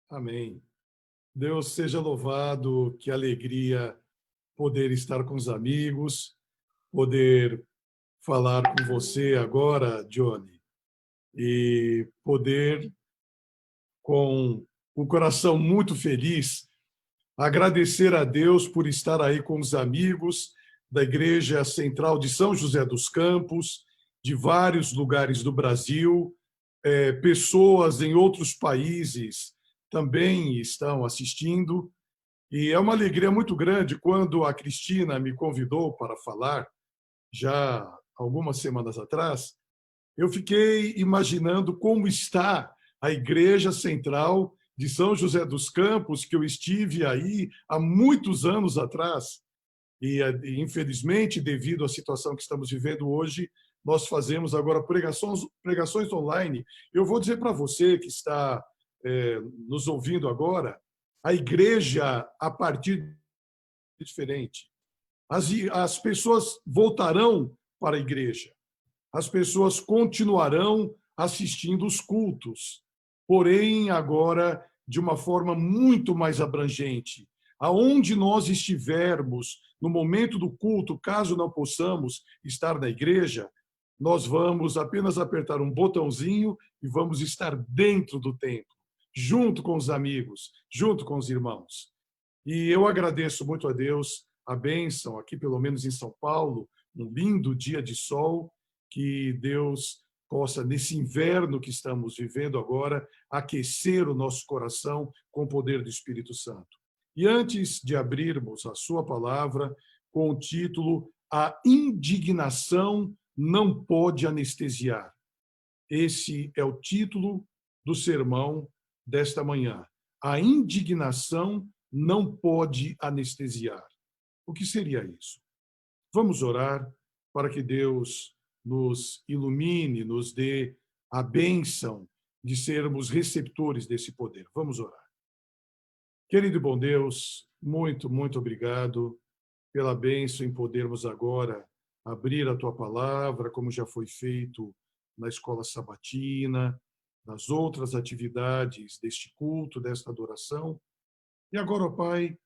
Amém. Deus seja louvado, que alegria poder estar com os amigos, poder falar com você agora, Johnny, e poder, com o coração muito feliz, agradecer a Deus por estar aí com os amigos da Igreja Central de São José dos Campos, de vários lugares do Brasil, pessoas em outros países também estão assistindo. E é uma alegria muito grande quando a Cristina me convidou para falar, já algumas semanas atrás, eu fiquei imaginando como está a Igreja Central de São José dos Campos, que eu estive aí há muitos anos atrás. E, infelizmente, devido à situação que estamos vivendo hoje, nós fazemos agora pregações online. Eu vou dizer para você que está nos ouvindo agora, a igreja, a partir diferente. As pessoas voltarão para a igreja. As pessoas continuarão assistindo os cultos, porém agora de uma forma muito mais abrangente. Aonde nós estivermos no momento do culto, caso não possamos estar na igreja, nós vamos apenas apertar um botãozinho e vamos estar dentro do templo, junto com os amigos, junto com os irmãos. E eu agradeço muito a Deus a bênção, aqui pelo menos em São Paulo, um lindo dia de sol, que Deus possa, nesse inverno que estamos vivendo agora, aquecer o nosso coração com o poder do Espírito Santo. E antes de abrirmos a sua palavra com o título A Indignação Não Pode Anestesiar. Esse é o título do sermão desta manhã. A indignação não pode anestesiar. O que seria isso? Vamos orar para que Deus nos ilumine, nos dê a bênção de sermos receptores desse poder. Vamos orar. Querido e bom Deus, muito, muito obrigado pela bênção em podermos agora abrir a tua palavra, como já foi feito na escola sabatina, nas outras atividades deste culto, desta adoração. E agora, ó Pai,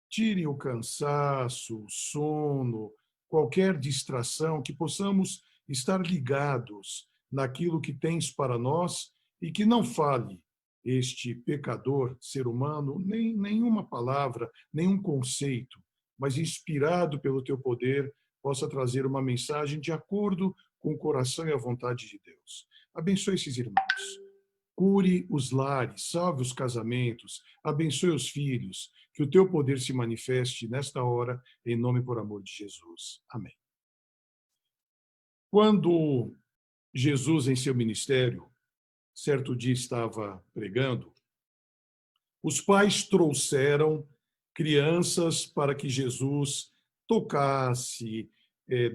tire o cansaço, o sono, qualquer distração, que possamos estar ligados naquilo que tens para nós e que não fale este pecador, ser humano, nem nenhuma palavra, nenhum conceito, mas inspirado pelo teu poder, possa trazer uma mensagem de acordo com o coração e a vontade de Deus. Abençoe esses irmãos. Cure os lares, salve os casamentos, abençoe os filhos, que o teu poder se manifeste nesta hora, em nome e por amor de Jesus. Amém. Quando Jesus, em seu ministério, certo dia estava pregando, os pais trouxeram crianças para que Jesus tocasse,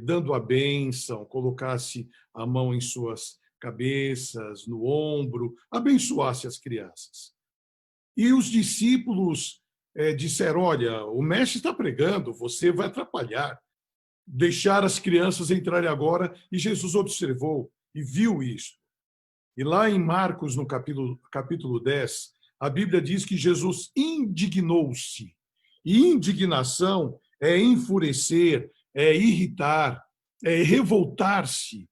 dando a bênção, colocasse a mão em suas cabeças, no ombro, abençoasse as crianças. E os discípulos disseram: olha, o mestre está pregando, você vai atrapalhar. Deixar as crianças entrarem agora. E Jesus observou e viu isso. E lá em Marcos, no capítulo 10, a Bíblia diz que Jesus indignou-se. E indignação é enfurecer, é irritar, é revoltar-se.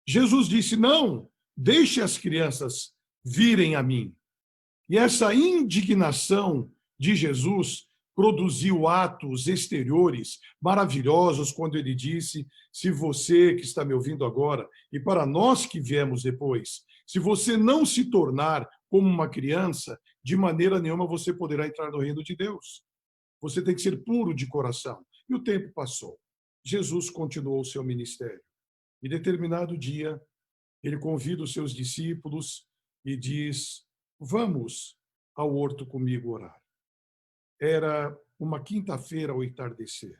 Jesus disse: não, deixe as crianças virem a mim. E essa indignação de Jesus produziu atos exteriores maravilhosos quando ele disse: se você que está me ouvindo agora, e para nós que viemos depois, se você não se tornar como uma criança, de maneira nenhuma você poderá entrar no reino de Deus. Você tem que ser puro de coração. E o tempo passou. Jesus continuou o seu ministério. E determinado dia, ele convida os seus discípulos e diz: vamos ao horto comigo orar. Era uma quinta-feira ao entardecer.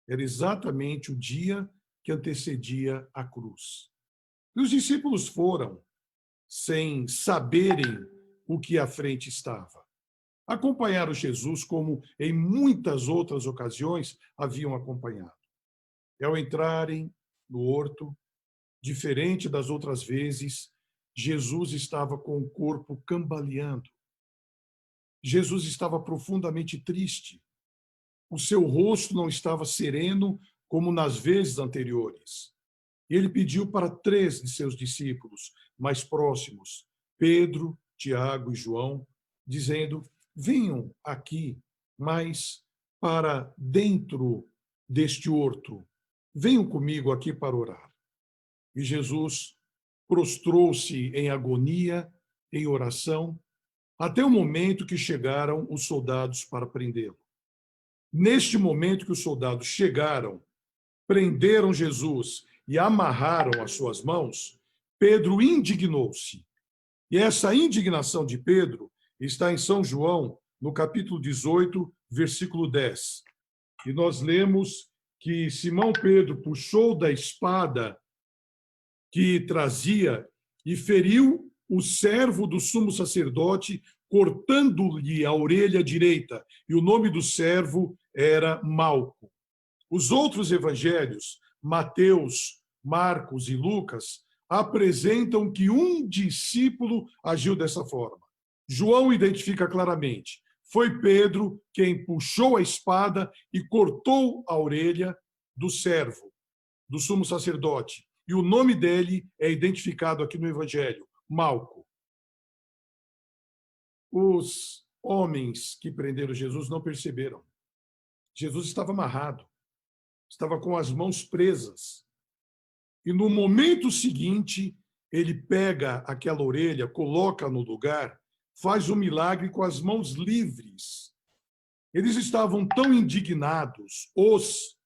Era exatamente o dia que antecedia a cruz. E os discípulos foram, sem saberem o que à frente estava. Acompanharam Jesus como em muitas outras ocasiões haviam acompanhado. E ao entrarem no horto, diferente das outras vezes, Jesus estava com o corpo cambaleando. Jesus estava profundamente triste. O seu rosto não estava sereno como nas vezes anteriores. Ele pediu para 3 de seus discípulos mais próximos, Pedro, Tiago e João, dizendo: venham aqui, mas para dentro deste horto. Venham comigo aqui para orar. E Jesus prostrou-se em agonia, em oração, até o momento que chegaram os soldados para prendê-lo. Neste momento que os soldados chegaram, prenderam Jesus e amarraram as suas mãos, Pedro indignou-se. E essa indignação de Pedro está em São João, no capítulo 18, versículo 10. E nós lemos que Simão Pedro puxou da espada que trazia e feriu o servo do sumo sacerdote, cortando-lhe a orelha direita. E o nome do servo era Malco. Os outros evangelhos, Mateus, Marcos e Lucas, apresentam que um discípulo agiu dessa forma. João identifica claramente: foi Pedro quem puxou a espada e cortou a orelha do servo, do sumo sacerdote. E o nome dele é identificado aqui no evangelho, Malco. Os homens que prenderam Jesus não perceberam. Jesus estava amarrado, estava com as mãos presas. E no momento seguinte, ele pega aquela orelha, coloca no lugar, faz um milagre com as mãos livres. Eles estavam tão indignados, os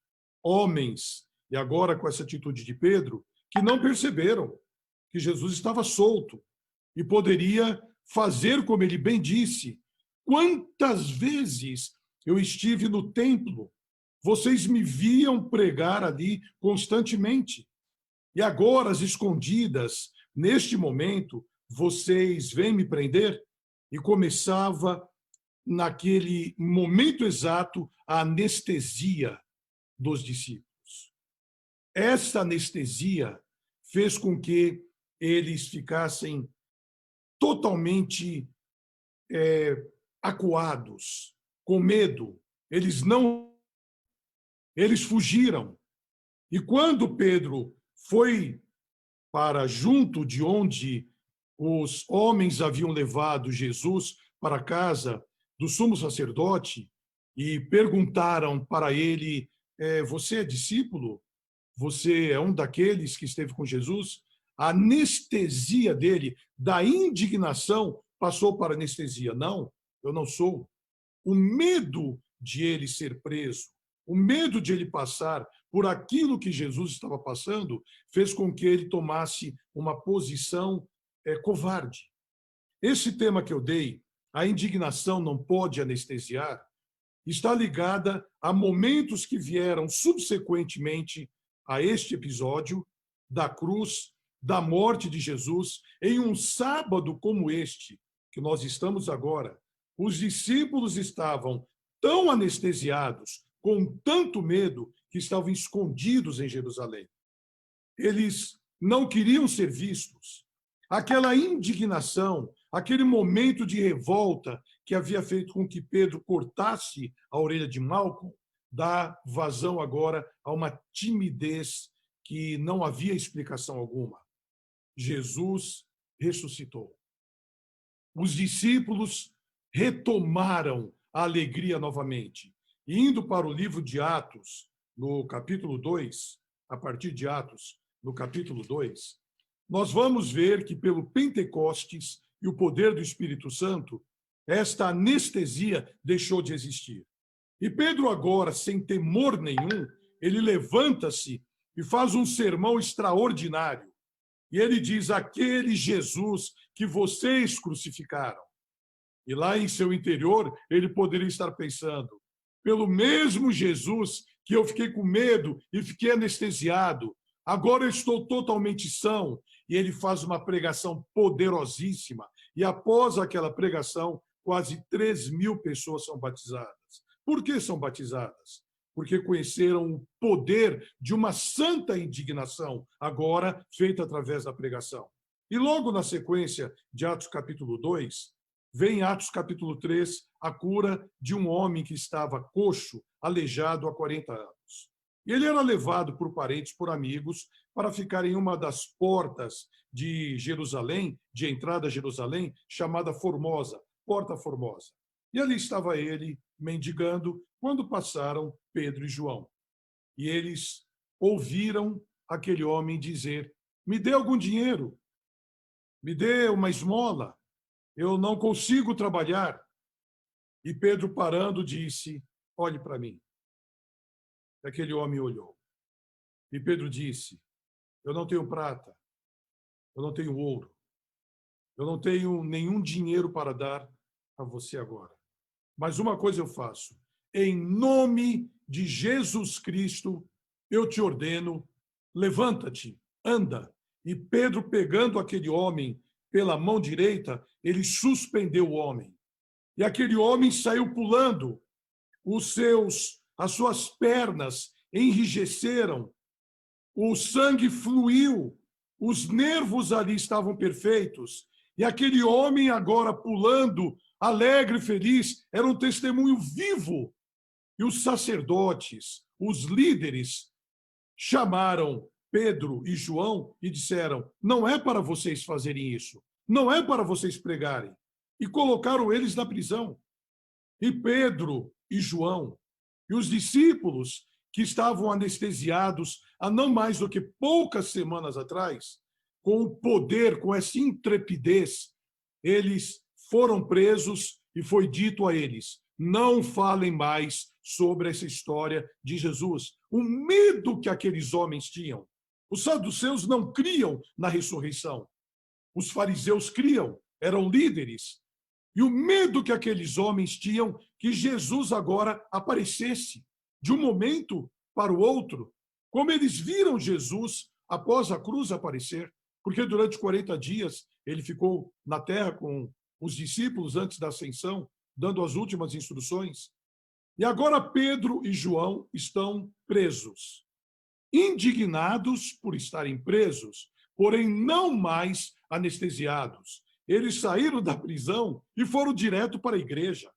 homens, e agora com essa atitude de Pedro, que não perceberam que Jesus estava solto e poderia fazer como ele bem disse: quantas vezes eu estive no templo, vocês me viam pregar ali constantemente. E agora, às escondidas, neste momento, vocês vêm me prender? E começava, naquele momento exato, a anestesia dos discípulos. Essa anestesia fez com que eles ficassem totalmente acuados, com medo. Eles fugiram. E quando Pedro foi para junto de onde os homens haviam levado Jesus para a casa do sumo sacerdote e perguntaram para ele: você é discípulo? Você é um daqueles que esteve com Jesus? A anestesia dele, da indignação, passou para anestesia. Não, eu não sou. O medo de ele ser preso, o medo de ele passar por aquilo que Jesus estava passando, fez com que ele tomasse uma posição covarde. Esse tema que eu dei, a indignação não pode anestesiar, está ligada a momentos que vieram subsequentemente a este episódio da cruz, da morte de Jesus, em um sábado como este, que nós estamos agora. Os discípulos estavam tão anestesiados, com tanto medo, que estavam escondidos em Jerusalém. Eles não queriam ser vistos. Aquela indignação, aquele momento de revolta que havia feito com que Pedro cortasse a orelha de Malco, dá vazão agora a uma timidez que não havia explicação alguma. Jesus ressuscitou. Os discípulos retomaram a alegria novamente. E indo para o livro de Atos, no capítulo 2, a partir de Atos, no capítulo 2, nós vamos ver que pelo Pentecostes e o poder do Espírito Santo, esta anestesia deixou de existir. E Pedro agora, sem temor nenhum, ele levanta-se e faz um sermão extraordinário. E ele diz: aquele Jesus que vocês crucificaram. E lá em seu interior, ele poderia estar pensando: pelo mesmo Jesus que eu fiquei com medo e fiquei anestesiado, agora eu estou totalmente são. E ele faz uma pregação poderosíssima. E após aquela pregação, quase 3.000 pessoas são batizadas. Por que são batizadas? Porque conheceram o poder de uma santa indignação, agora feita através da pregação. E logo na sequência de Atos capítulo 2, vê em Atos capítulo 3 a cura de um homem que estava coxo, aleijado há 40 anos. E ele era levado por parentes, por amigos, para ficar em uma das portas de Jerusalém, de entrada a Jerusalém, chamada Formosa, Porta Formosa. E ali estava ele, mendigando, quando passaram Pedro e João. E eles ouviram aquele homem dizer: me dê algum dinheiro, me dê uma esmola, eu não consigo trabalhar. E Pedro, parando, disse: olhe para mim. E aquele homem olhou. E Pedro disse: eu não tenho prata, eu não tenho ouro, eu não tenho nenhum dinheiro para dar a você agora. Mas uma coisa eu faço: em nome de Jesus Cristo, eu te ordeno, levanta-te, anda. E Pedro, pegando aquele homem pela mão direita, ele suspendeu o homem. E aquele homem saiu pulando, as suas pernas enrijeceram, o sangue fluiu, os nervos ali estavam perfeitos. E aquele homem agora pulando, alegre, feliz, era um testemunho vivo. E os sacerdotes, os líderes, chamaram Pedro e João e disseram: não é para vocês fazerem isso, não é para vocês pregarem. E colocaram eles na prisão. E Pedro e João e os discípulos que estavam anestesiados há não mais do que poucas semanas atrás, com o poder, com essa intrepidez, eles foram presos e foi dito a eles: não falem mais sobre essa história de Jesus. O medo que aqueles homens tinham. Os saduceus não criam na ressurreição. Os fariseus criam, eram líderes. E o medo que aqueles homens tinham que Jesus agora aparecesse de um momento para o outro, como eles viram Jesus após a cruz aparecer, porque durante 40 dias ele ficou na terra com os discípulos antes da ascensão, dando as últimas instruções. E agora Pedro e João estão presos, indignados por estarem presos, porém não mais anestesiados. Eles saíram da prisão e foram direto para a igreja,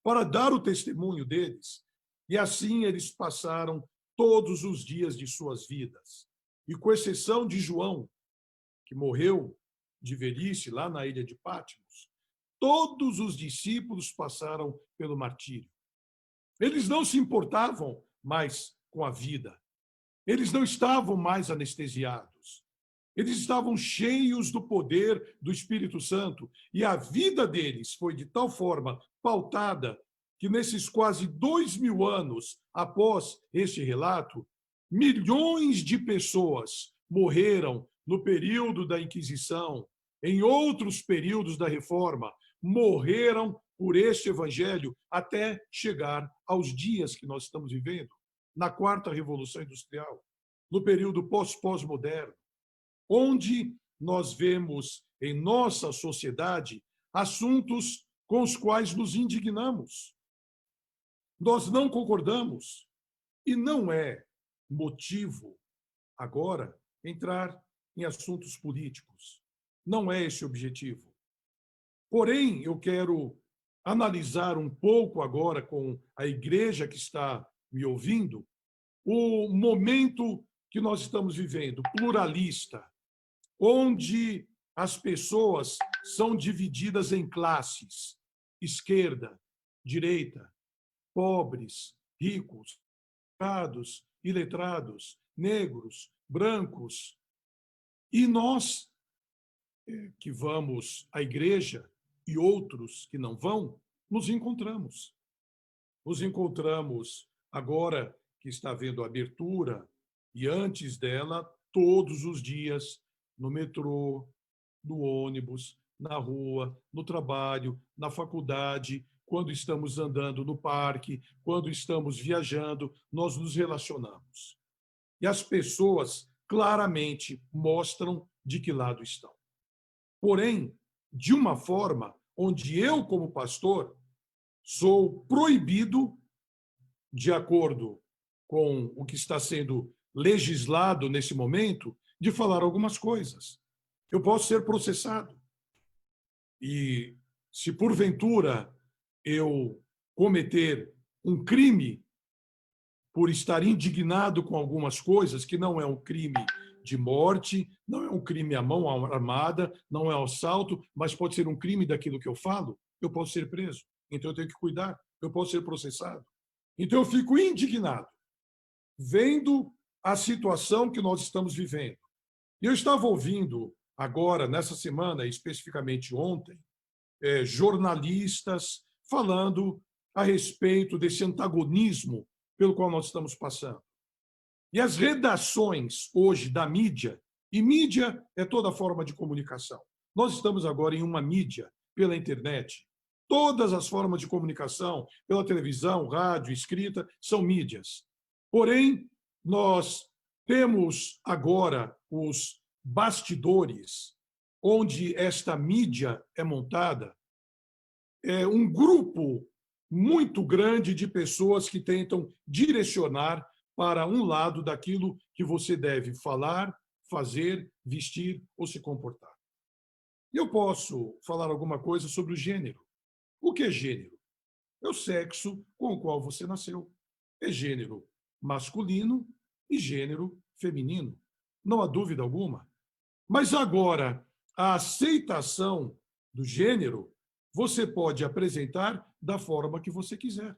para dar o testemunho deles. E assim eles passaram todos os dias de suas vidas. E com exceção de João, que morreu de velhice lá na ilha de Patmos, todos os discípulos passaram pelo martírio. Eles não se importavam mais com a vida. Eles não estavam mais anestesiados. Eles estavam cheios do poder do Espírito Santo. E a vida deles foi de tal forma pautada que nesses quase 2000 anos após este relato, milhões de pessoas morreram no período da Inquisição, em outros períodos da Reforma, morreram por este evangelho até chegar aos dias que nós estamos vivendo, na quarta Revolução Industrial, no período pós-moderno, onde nós vemos em nossa sociedade assuntos com os quais nos indignamos. Nós não concordamos e não é motivo agora entrar em assuntos políticos. Não é esse o objetivo. Porém, eu quero analisar um pouco agora com a igreja que está me ouvindo o momento que nós estamos vivendo, pluralista, onde as pessoas são divididas em classes: esquerda, direita, pobres, ricos, iletrados, iletrados, negros, brancos. E nós, que vamos à igreja, e outros que não vão, nos encontramos. Nos encontramos agora que está havendo abertura, e antes dela, todos os dias, no metrô, no ônibus, na rua, no trabalho, na faculdade, quando estamos andando no parque, quando estamos viajando, nós nos relacionamos. E as pessoas claramente mostram de que lado estão. Porém, de uma forma onde eu, como pastor, sou proibido, de acordo com o que está sendo legislado nesse momento, de falar algumas coisas. Eu posso ser processado. E se porventura eu cometer um crime por estar indignado com algumas coisas, que não é um crime de morte, não é um crime à mão armada, não é um assalto, mas pode ser um crime daquilo que eu falo, eu posso ser preso. Então eu tenho que cuidar, eu posso ser processado. Então eu fico indignado, vendo a situação que nós estamos vivendo. E eu estava ouvindo agora, nessa semana, especificamente ontem, jornalistas falando a respeito desse antagonismo pelo qual nós estamos passando. E as redações hoje da mídia, e mídia é toda forma de comunicação. Nós estamos agora em uma mídia pela internet. Todas as formas de comunicação, pela televisão, rádio, escrita, são mídias. Porém, nós temos agora os bastidores, onde esta mídia é montada, um grupo muito grande de pessoas que tentam direcionar para um lado daquilo que você deve falar, fazer, vestir ou se comportar. Eu posso falar alguma coisa sobre o gênero. O que é gênero? É o sexo com o qual você nasceu. É gênero masculino e gênero feminino. Não há dúvida alguma. Mas agora, a aceitação do gênero você pode apresentar da forma que você quiser.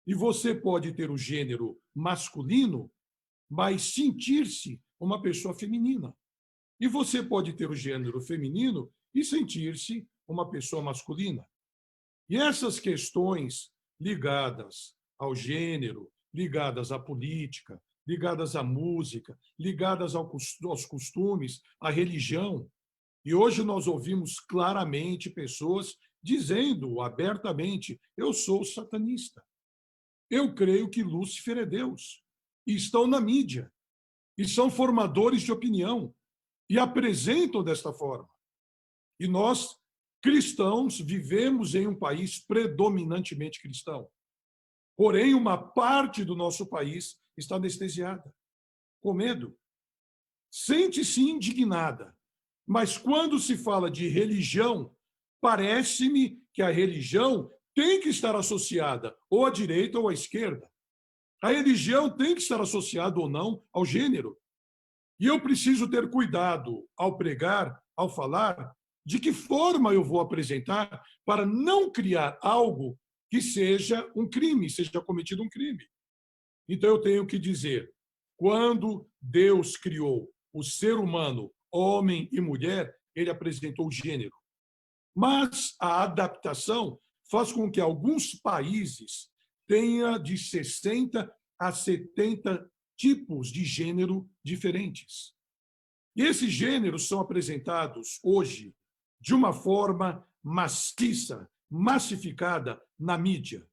E você pode ter o gênero masculino, mas sentir-se uma pessoa feminina. E você pode ter o gênero feminino e sentir-se uma pessoa masculina. E essas questões ligadas ao gênero, ligadas à política, ligadas à música, ligadas aos costumes, à religião. E hoje nós ouvimos claramente pessoas dizendo abertamente: eu sou satanista. Eu creio que Lúcifer é Deus. E estão na mídia. E são formadores de opinião. E apresentam desta forma. E nós, cristãos, vivemos em um país predominantemente cristão. Porém, uma parte do nosso país está anestesiada, com medo. Sente-se indignada. Mas quando se fala de religião, parece-me que a religião tem que estar associada ou à direita ou à esquerda. A religião tem que estar associada ou não ao gênero. E eu preciso ter cuidado ao pregar, ao falar, de que forma eu vou apresentar para não criar algo que seja um crime, seja cometido um crime. Então eu tenho que dizer, quando Deus criou o ser humano, homem e mulher, ele apresentou o gênero. Mas a adaptação faz com que alguns países tenham de 60 a 70 tipos de gênero diferentes. E esses gêneros são apresentados hoje de uma forma maciça, massificada na mídia.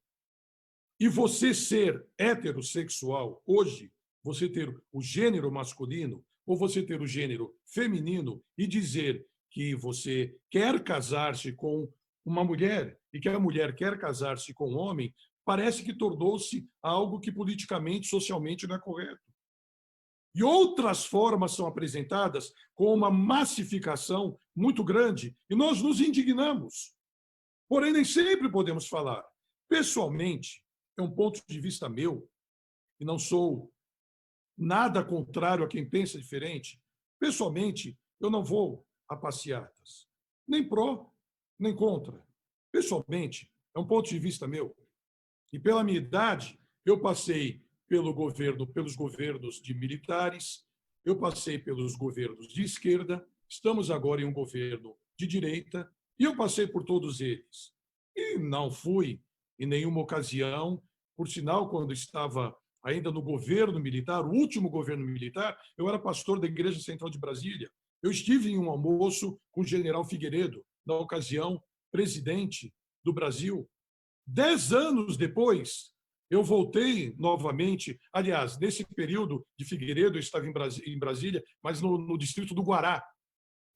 E você ser heterossexual hoje, você ter o gênero masculino ou você ter o gênero feminino e dizer que você quer casar-se com uma mulher e que a mulher quer casar-se com um homem, parece que tornou-se algo que politicamente, socialmente não é correto. E outras formas são apresentadas com uma massificação muito grande e nós nos indignamos. Porém, nem sempre podemos falar. Pessoalmente, é um ponto de vista meu, e não sou nada contrário a quem pensa diferente. Pessoalmente, eu não vou a passeatas, nem pró, nem contra. Pessoalmente, é um ponto de vista meu. E pela minha idade, eu passei pelos governos de militares, eu passei pelos governos de esquerda, estamos agora em um governo de direita, e eu passei por todos eles. E não fui, em nenhuma ocasião, por sinal, quando estava ainda no governo militar, o último governo militar, eu era pastor da Igreja Central de Brasília. Eu estive em um almoço com o general Figueiredo, na ocasião, presidente do Brasil. 10 anos depois, eu voltei novamente. Aliás, nesse período de Figueiredo, eu estava em Brasília, mas no distrito do Guará,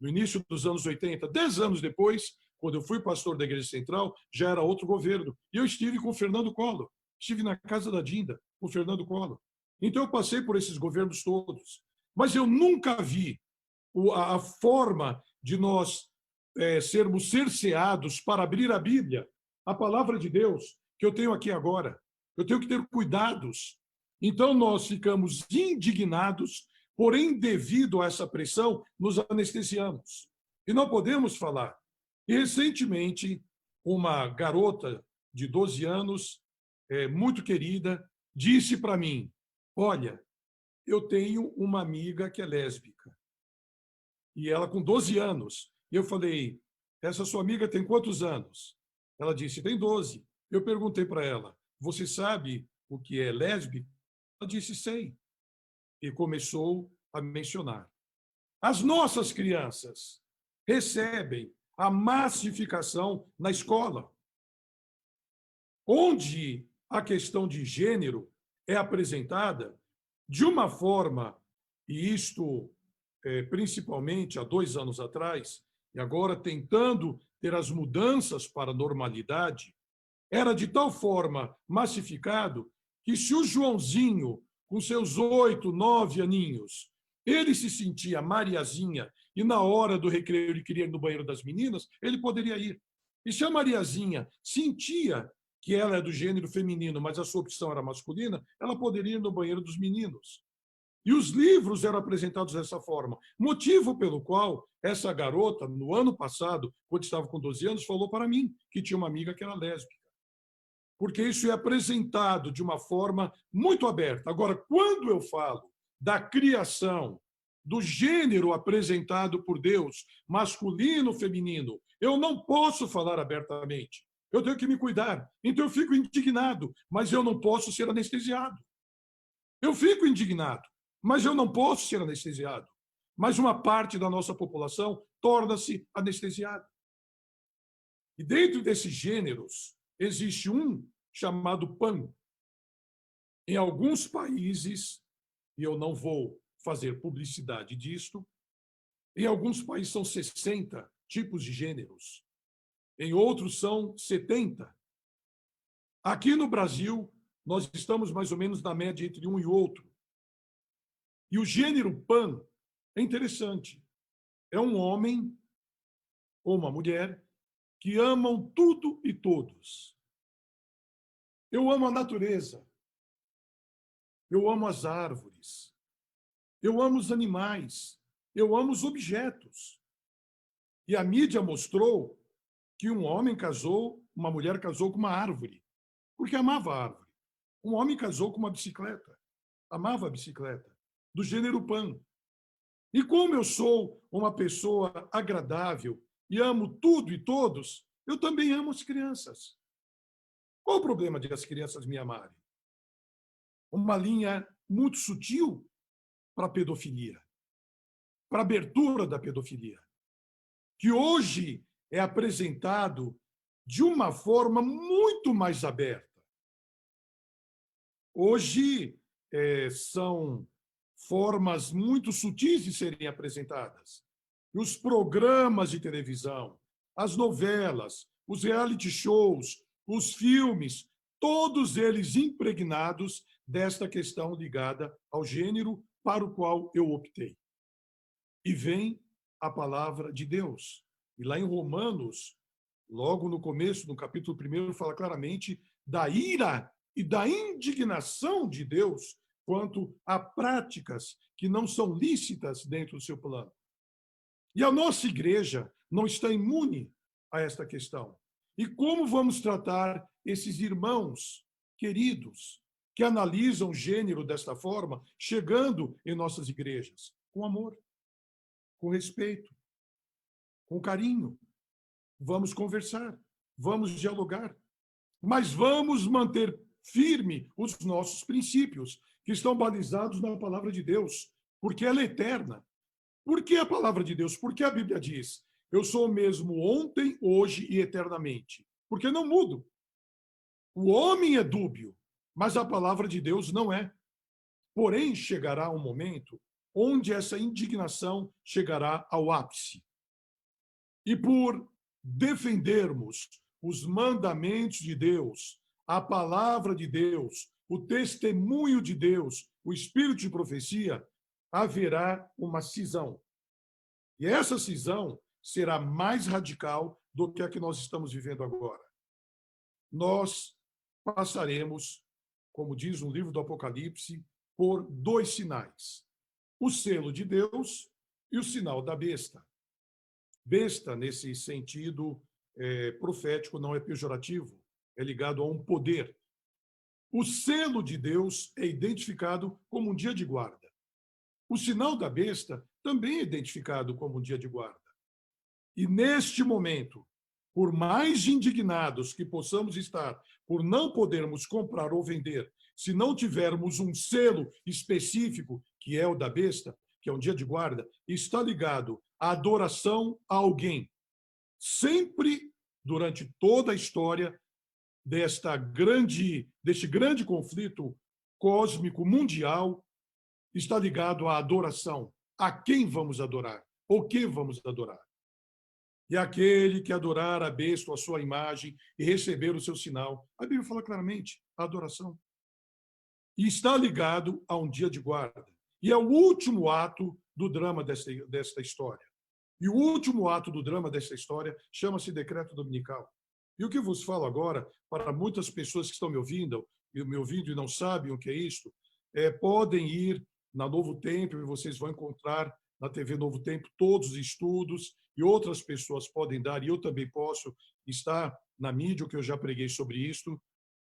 no início dos anos 80. 10 anos depois, quando eu fui pastor da Igreja Central, já era outro governo. E eu estive com o Fernando Collor. Estive na casa da Dinda, com o Fernando Collor. Então, eu passei por esses governos todos. Mas eu nunca vi a forma de nós sermos cerceados para abrir a Bíblia, a palavra de Deus, que eu tenho aqui agora. Eu tenho que ter cuidados. Então, nós ficamos indignados, porém, devido a essa pressão, nos anestesiamos. E não podemos falar. E, recentemente, uma garota de 12 anos, muito querida, disse para mim: olha, eu tenho uma amiga que é lésbica. E ela com 12 anos. E eu falei: essa sua amiga tem quantos anos? Ela disse: tem 12. Eu perguntei para ela: você sabe o que é lésbica? Ela disse: sei. E começou a mencionar. As nossas crianças recebem a massificação na escola, onde a questão de gênero é apresentada de uma forma, e isto principalmente há 2 anos atrás, e agora tentando ter as mudanças para a normalidade, era de tal forma massificado que se o Joãozinho, com seus 8, 9 aninhos, ele se sentia Mariazinha e na hora do recreio ele queria ir no banheiro das meninas, ele poderia ir. E se a Mariazinha sentia que ela é do gênero feminino, mas a sua opção era masculina, ela poderia ir no banheiro dos meninos. E os livros eram apresentados dessa forma. Motivo pelo qual essa garota, no ano passado, quando estava com 12 anos, falou para mim que tinha uma amiga que era lésbica. Porque isso é apresentado de uma forma muito aberta. Agora, quando eu falo da criação, do gênero apresentado por Deus, masculino, feminino, eu não posso falar abertamente. Eu tenho que me cuidar. Então eu fico indignado, mas eu não posso ser anestesiado. Eu fico indignado, mas eu não posso ser anestesiado. Mas uma parte da nossa população torna-se anestesiada. E dentro desses gêneros, existe um chamado PAN. Em alguns países, e eu não vou fazer publicidade disto, em alguns países são 60 tipos de gêneros. Em outros são 70. Aqui no Brasil, nós estamos mais ou menos na média entre um e outro. E o gênero PAN é interessante. É um homem ou uma mulher que amam tudo e todos. Eu amo a natureza. Eu amo as árvores. Eu amo os animais. Eu amo os objetos. E a mídia mostrou que um homem casou, uma mulher casou com uma árvore, porque amava a árvore. Um homem casou com uma bicicleta, amava a bicicleta, do gênero PAN. E como eu sou uma pessoa agradável e amo tudo e todos, eu também amo as crianças. Qual o problema de as crianças me amarem? Uma linha muito sutil para a pedofilia, para a abertura da pedofilia, que hoje é apresentado de uma forma muito mais aberta. Hoje são formas muito sutis de serem apresentadas. E os programas de televisão, as novelas, os reality shows, os filmes, todos eles impregnados desta questão ligada ao gênero para o qual eu optei. E vem a palavra de Deus. E lá em Romanos, logo no começo, no capítulo 1, fala claramente da ira e da indignação de Deus quanto a práticas que não são lícitas dentro do seu plano. E a nossa igreja não está imune a esta questão. E como vamos tratar esses irmãos queridos que analisam o gênero desta forma, chegando em nossas igrejas? Com amor, com respeito, com carinho. Vamos conversar, vamos dialogar, mas vamos manter firme os nossos princípios, que estão balizados na palavra de Deus, porque ela é eterna. Por que a palavra de Deus? Porque a Bíblia diz: eu sou o mesmo ontem, hoje e eternamente. Porque não mudo. O homem é dúbio, mas a palavra de Deus não é. Porém, chegará um momento onde essa indignação chegará ao ápice. E por defendermos os mandamentos de Deus, a palavra de Deus, o testemunho de Deus, o espírito de profecia, haverá uma cisão. E essa cisão será mais radical do que a que nós estamos vivendo agora. Nós passaremos, como diz o livro do Apocalipse, por 2 sinais: o selo de Deus e o sinal da besta. Besta, nesse sentido profético, não é pejorativo, é ligado a um poder. O selo de Deus é identificado como um dia de guarda. O sinal da besta também é identificado como um dia de guarda. E neste momento, por mais indignados que possamos estar por não podermos comprar ou vender, se não tivermos um selo específico, que é o da besta, que é um dia de guarda, está ligado à adoração a alguém. Sempre, durante toda a história deste grande conflito cósmico mundial, está ligado à adoração. A quem vamos adorar? O que vamos adorar? E aquele que adorar a besta ou a sua imagem e receber o seu sinal, a Bíblia fala claramente, a adoração. E está ligado a um dia de guarda. E é o último ato do drama desta história. E o último ato do drama desta história chama-se decreto dominical. E o que vos falo agora, para muitas pessoas que estão me ouvindo e não sabem o que é isto, podem ir na Novo Tempo e vocês vão encontrar na TV Novo Tempo todos os estudos, e outras pessoas podem dar, e eu também posso, está na mídia, o que eu já preguei sobre isto.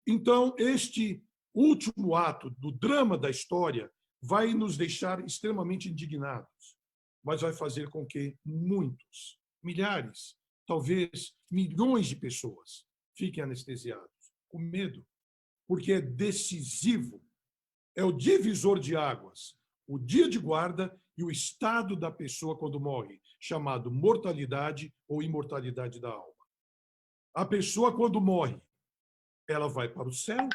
Então, este último ato do drama da história vai nos deixar extremamente indignados, mas vai fazer com que muitos, milhares, talvez milhões de pessoas fiquem anestesiados, com medo, porque é decisivo, é o divisor de águas, o dia de guarda e o estado da pessoa quando morre, chamado mortalidade ou imortalidade da alma. A pessoa, quando morre, ela vai para o céu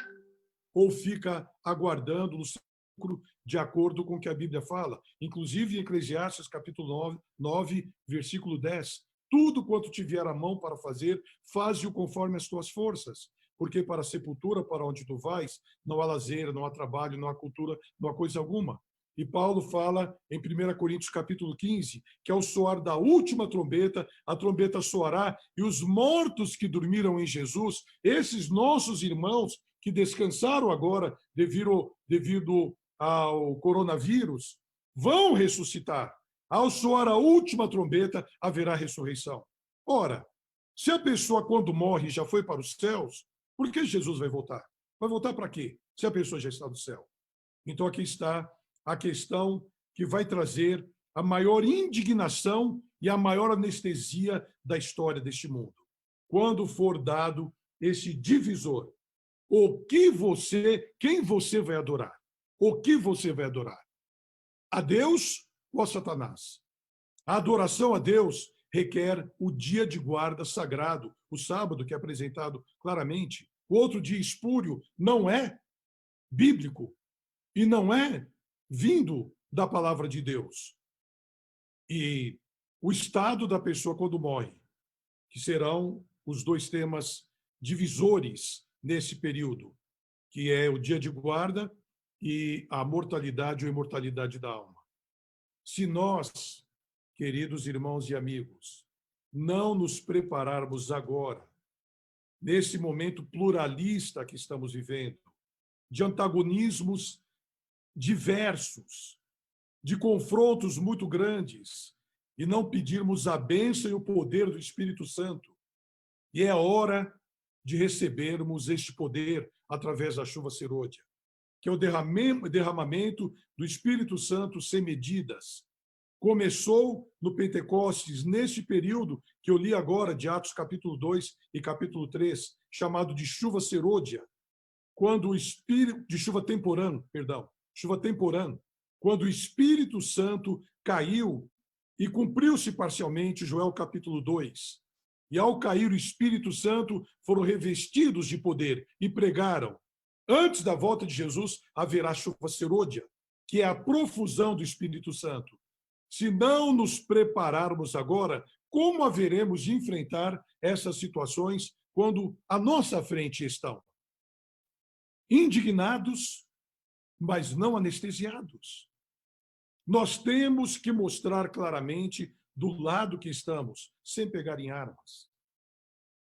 ou fica aguardando no sepulcro, de acordo com o que a Bíblia fala. Inclusive, em Eclesiastes, capítulo 9, versículo 10. Tudo quanto te vier à mão para fazer, faze-o conforme as tuas forças. Porque para a sepultura, para onde tu vais, não há lazer, não há trabalho, não há cultura, não há coisa alguma. E Paulo fala em 1 Coríntios capítulo 15, que ao soar da última trombeta, a trombeta soará, e os mortos que dormiram em Jesus, esses nossos irmãos que descansaram agora devido ao coronavírus, vão ressuscitar. Ao soar a última trombeta, haverá ressurreição. Ora, se a pessoa, quando morre, já foi para os céus, por que Jesus vai voltar? Vai voltar para quê? Se a pessoa já está no céu. Então, aqui está a questão que vai trazer a maior indignação e a maior anestesia da história deste mundo. Quando for dado esse divisor, quem você vai adorar? O que você vai adorar? A Deus ou a Satanás? A adoração a Deus requer o dia de guarda sagrado, o sábado, que é apresentado claramente. O outro dia espúrio não é bíblico e não é vindo da palavra de Deus. E o estado da pessoa quando morre, que serão os 2 temas divisores nesse período, que é o dia de guarda e a mortalidade ou imortalidade da alma. Se nós, queridos irmãos e amigos, não nos prepararmos agora, nesse momento pluralista que estamos vivendo, de antagonismos diversos, de confrontos muito grandes, e não pedirmos a bênção e o poder do Espírito Santo. E é hora de recebermos este poder através da chuva serôdia, que é o derramamento do Espírito Santo sem medidas. Começou no Pentecostes, neste período que eu li agora, de Atos capítulo 2 e capítulo 3, chamado de chuva serôdia, quando o Espírito, de chuva temporã, quando o Espírito Santo caiu e cumpriu-se parcialmente, Joel capítulo 2. E ao cair o Espírito Santo, foram revestidos de poder e pregaram. Antes da volta de Jesus, haverá chuva serôdia, que é a profusão do Espírito Santo. Se não nos prepararmos agora, como haveremos de enfrentar essas situações quando à nossa frente estão? Indignados, mas não anestesiados. Nós temos que mostrar claramente do lado que estamos, sem pegar em armas,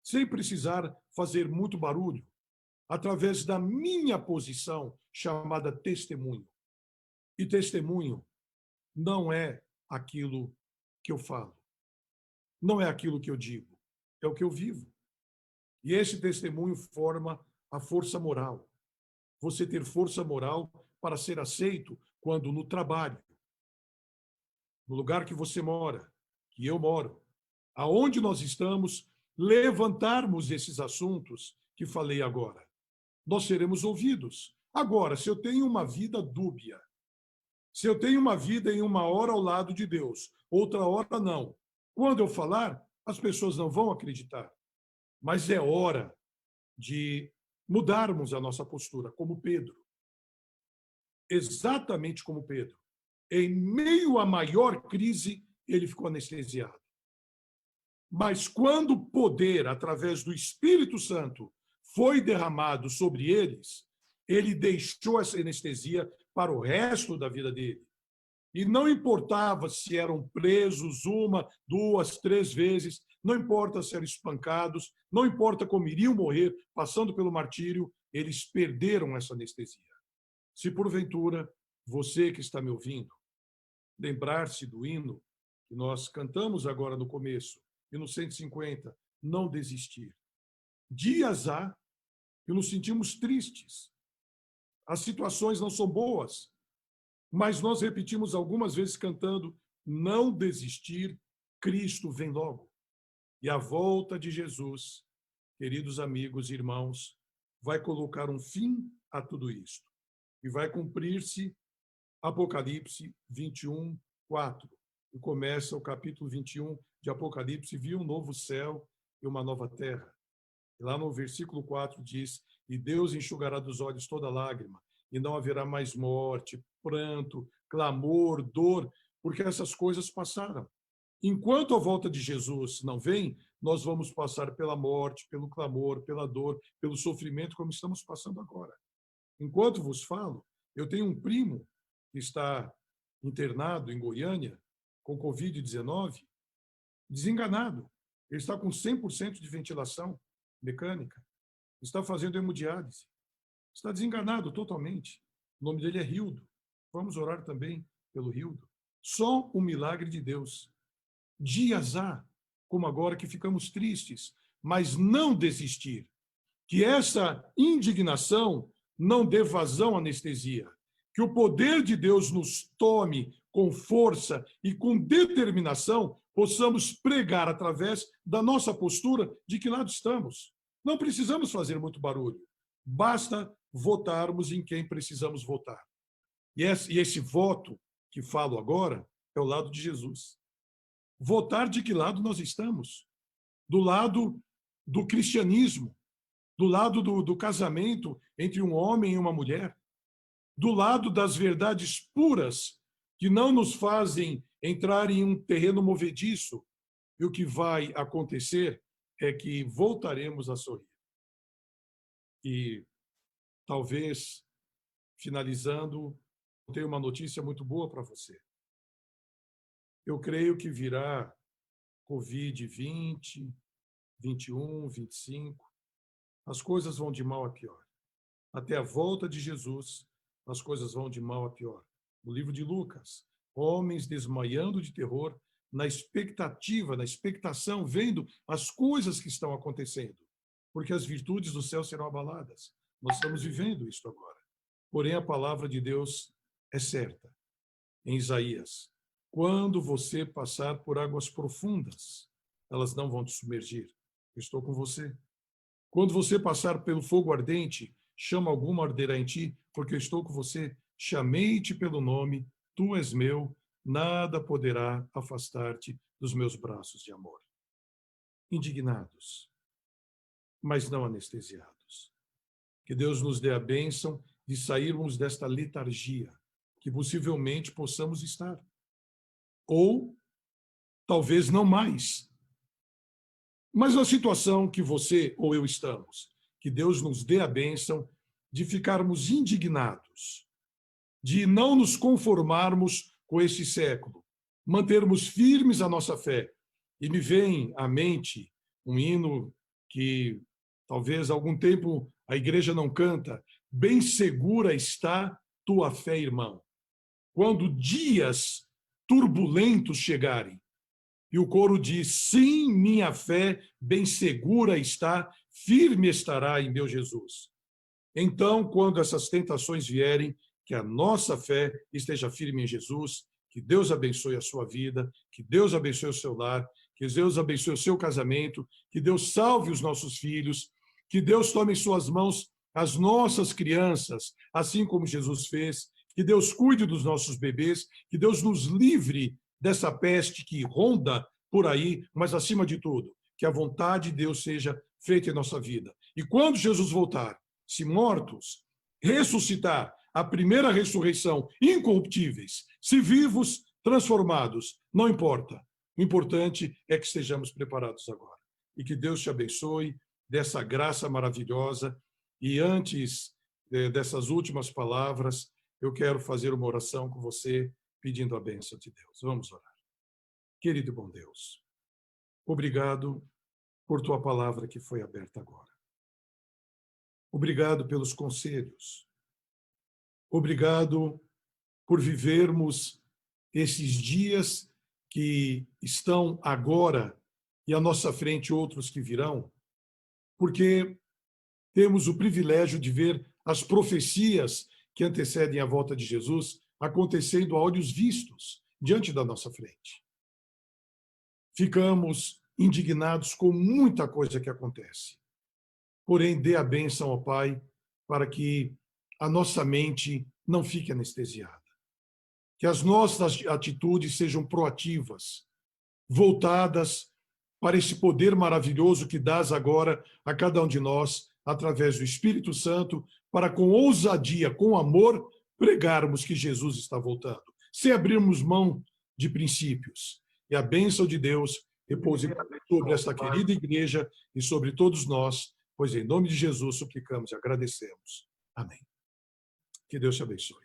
sem precisar fazer muito barulho, através da minha posição chamada testemunho. E testemunho não é aquilo que eu falo, não é aquilo que eu digo, é o que eu vivo. E esse testemunho forma a força moral. Você ter força moral para ser aceito quando no trabalho, no lugar que você mora, que eu moro, aonde nós estamos, levantarmos esses assuntos que falei agora. Nós seremos ouvidos. Agora, se eu tenho uma vida dúbia, se eu tenho uma vida em uma hora ao lado de Deus, outra hora não, quando eu falar, as pessoas não vão acreditar. Mas é hora de mudarmos a nossa postura, como Pedro. Exatamente como Pedro. Em meio à maior crise, ele ficou anestesiado. Mas quando o poder, através do Espírito Santo, foi derramado sobre eles, ele deixou essa anestesia para o resto da vida dele. E não importava se eram presos 1, 2, 3 vezes, não importa se eram espancados, não importa como iriam morrer passando pelo martírio, eles perderam essa anestesia. Se porventura você que está me ouvindo lembrar-se do hino que nós cantamos agora no começo, e no 150, não desistir. Dias há que nos sentimos tristes. As situações não são boas, mas nós repetimos algumas vezes cantando, não desistir, Cristo vem logo. E a volta de Jesus, queridos amigos e irmãos, vai colocar um fim a tudo isto. E vai cumprir-se Apocalipse 21, 4. E começa o capítulo 21 de Apocalipse, viu um novo céu e uma nova terra. E lá no versículo 4 diz, e Deus enxugará dos olhos toda lágrima, e não haverá mais morte, pranto, clamor, dor, porque essas coisas passaram. Enquanto a volta de Jesus não vem, nós vamos passar pela morte, pelo clamor, pela dor, pelo sofrimento, como estamos passando agora. Enquanto vos falo, eu tenho um primo que está internado em Goiânia com Covid-19, desenganado. Ele está com 100% de ventilação mecânica, está fazendo hemodiálise, está desenganado totalmente. O nome dele é Rildo. Vamos orar também pelo Rildo. Só um milagre de Deus. Dias há, como agora, que ficamos tristes, mas não desistir. Que essa indignação não dê vazão à anestesia. Que o poder de Deus nos tome com força e com determinação, possamos pregar através da nossa postura de que lado estamos. Não precisamos fazer muito barulho. Basta votarmos em quem precisamos votar. E esse voto que falo agora é o lado de Jesus. Votar de que lado nós estamos? Do lado do cristianismo, do lado do casamento entre um homem e uma mulher, do lado das verdades puras que não nos fazem entrar em um terreno movediço. E o que vai acontecer é que voltaremos a sorrir. E talvez, finalizando, tenho uma notícia muito boa para você. Eu creio que virá Covid-20, 21, 25. As coisas vão de mal a pior. Até a volta de Jesus, as coisas vão de mal a pior. No livro de Lucas, homens desmaiando de terror, na expectativa, na expectação, vendo as coisas que estão acontecendo, porque as virtudes do céu serão abaladas. Nós estamos vivendo isso agora. Porém, a palavra de Deus é certa. Em Isaías, quando você passar por águas profundas, elas não vão te submergir. Eu estou com você. Quando você passar pelo fogo ardente, chama alguma arderá em ti, porque eu estou com você. Chamei-te pelo nome, tu és meu, nada poderá afastar-te dos meus braços de amor. Indignados, mas não anestesiados. Que Deus nos dê a bênção de sairmos desta letargia, que possivelmente possamos estar. Ou, talvez não mais. Mas na situação que você ou eu estamos, que Deus nos dê a bênção de ficarmos indignados, de não nos conformarmos com este século, mantermos firmes a nossa fé. E me vem à mente um hino que talvez há algum tempo a igreja não canta: bem segura está tua fé, irmão. Quando dias turbulentos chegarem, e o coro diz: sim, minha fé bem segura está, firme estará em meu Jesus. Então, quando essas tentações vierem, que a nossa fé esteja firme em Jesus, que Deus abençoe a sua vida, que Deus abençoe o seu lar, que Deus abençoe o seu casamento, que Deus salve os nossos filhos, que Deus tome em suas mãos as nossas crianças, assim como Jesus fez, que Deus cuide dos nossos bebês, que Deus nos livre dessa peste que ronda por aí, mas acima de tudo, que a vontade de Deus seja feita em nossa vida. E quando Jesus voltar, se mortos, ressuscitar, a primeira ressurreição, incorruptíveis, se vivos, transformados, não importa. O importante é que estejamos preparados agora. E que Deus te abençoe dessa graça maravilhosa. E antes dessas últimas palavras, eu quero fazer uma oração com você, pedindo a bênção de Deus. Vamos orar. Querido e bom Deus, obrigado por tua palavra que foi aberta agora. Obrigado pelos conselhos. Obrigado por vivermos esses dias que estão agora e à nossa frente outros que virão, porque temos o privilégio de ver as profecias que antecedem a volta de Jesus acontecendo a olhos vistos diante da nossa frente. Ficamos indignados com muita coisa que acontece. Porém, dê a bênção ao Pai para que a nossa mente não fique anestesiada. Que as nossas atitudes sejam proativas, voltadas para esse poder maravilhoso que dás agora a cada um de nós, através do Espírito Santo, para com ousadia, com amor, pregarmos que Jesus está voltando, sem abrirmos mão de princípios. E a bênção de Deus repouse sobre esta querida igreja e sobre todos nós, pois em nome de Jesus suplicamos e agradecemos. Amém. Que Deus te abençoe.